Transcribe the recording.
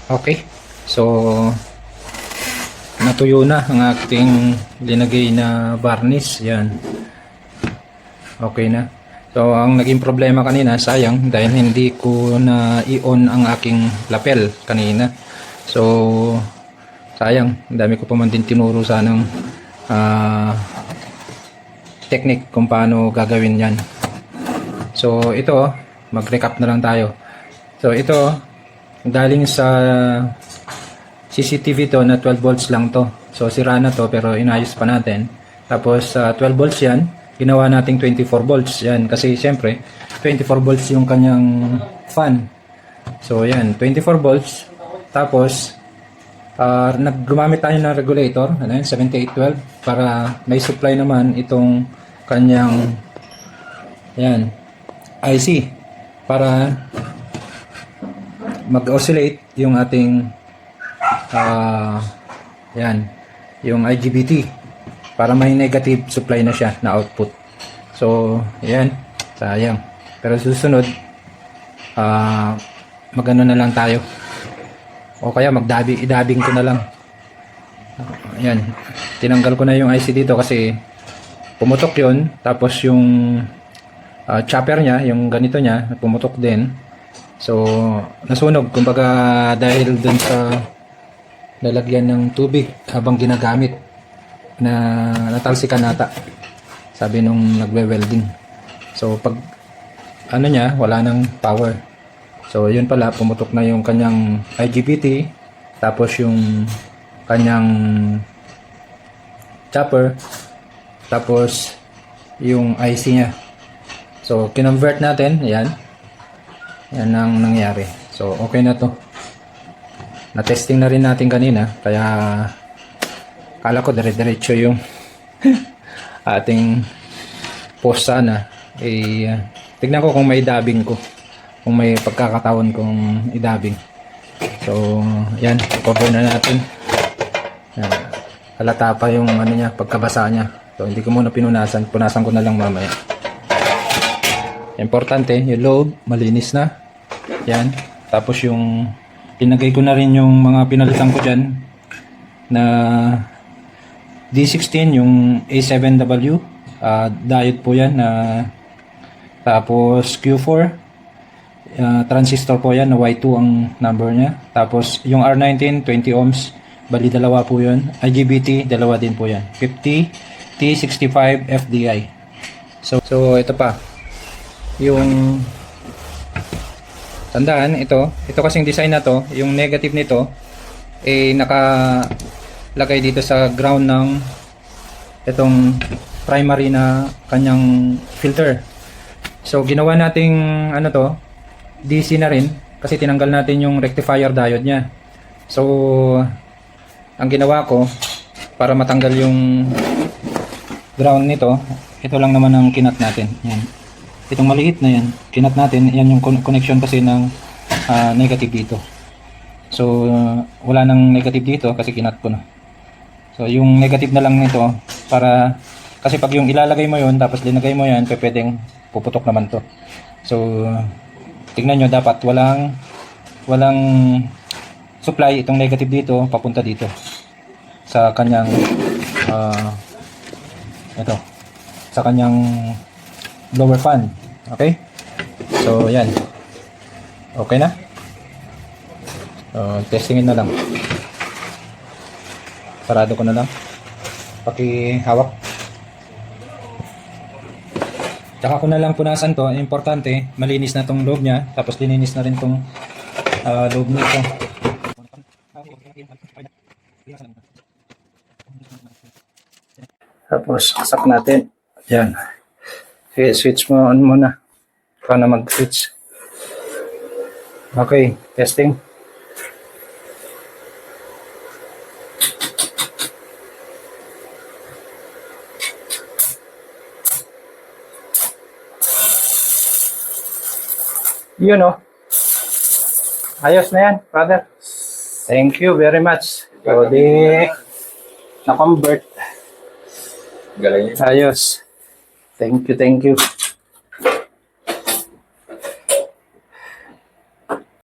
Okay. So, natuyo na ang ating linagay na varnish. Yan. Okay na. So, ang naging problema kanina, sayang, dahil hindi ko na i-on ang aking lapel kanina. So, sayang, ang dami ko pa man din tinuro sanang technique kung paano gagawin yan. So, ito, mag-recap na lang tayo. So, ito, galing sa CCTV to na 12 volts lang to. So, sira na to pero inayos pa natin. Tapos, 12 volts yan. Ginawa nating 24 volts. Yan. Kasi, syempre, 24 volts yung kanyang fan. So, yan. 24 volts. Tapos, gumamit tayo ng regulator. Ano yun? 7812. Para may supply naman itong kanyang yan. IC. Para mag-oscillate yung ating yan. Yung IGBT. Para may negative supply na siya na output. So, yan. Sayang. Pero susunod, magano na lang tayo. O kaya idabing ko na lang. Yan. Tinanggal ko na yung IC dito kasi pumutok yun. Tapos yung chopper niya, yung ganito niya, pumutok din. So, nasunog. Kumbaga dahil dun sa lalagyan ng tubig habang ginagamit na natalsikan nata, sabi nung nagwe-welding. So pag ano niya, wala nang power. So yun pala, pumutok na yung kanyang IGBT, tapos yung kanyang chopper, tapos yung IC niya. So kinonvert natin, yan ang nangyari. So okay na to, na-testing na rin natin kanina, kaya kala ko dire-diretso yung ating post sana. Tignan ko kung may dubbing ko, kung may pagkakataon kong i-dubbing. So yan, cover na natin. Yan. Halata pa yung ano niya, pagkabasa niya. So hindi ko muna punasan ko na lang mamaya. Importante, yung loob malinis na. Yan. Tapos yung pinagay ko na rin yung mga pinalitan ko dyan na D16, yung A7W, diode po yan. Tapos Q4, transistor po yan, na Y2 ang number niya. Tapos yung R19, 20 ohms, bali dalawa po yun. IGBT, dalawa din po yan. 50 T65 FDI. So ito pa, yung tandaan, ito kasing design na to, yung negative nito nakalagay dito sa ground ng itong primary na kanyang filter. So ginawa nating ano to, DC na rin kasi tinanggal natin yung rectifier diode niya. So ang ginawa ko para matanggal yung ground nito, ito lang naman ang kinat natin. Yan. Itong maliit na yan, kinat natin, yan yung connection kasi ng negative dito. So wala nang negative dito kasi kinat ko na. So yung negative na lang nito, para kasi pag yung ilalagay mo yon tapos linagay mo yan, pwedeng puputok naman to. So tingnan nyo, dapat walang supply itong negative dito papunta dito sa kanyang ito, sa kanyang blower fan. Okay? So yan. Okay na? Testingin na lang. Sarado ko na lang. Pakihawak. Tsaka ko na lang punasan to. Importante, malinis na tong loob niya. Tapos lininis na rin tong loob nito. Tapos kasak natin. Yan. Okay, switch mo on muna. Paano mag-switch? Okay, testing. Yun o. Ayos na yan, brother. Thank you very much. So, na-convert. Galing. Ayos. Thank you, thank you.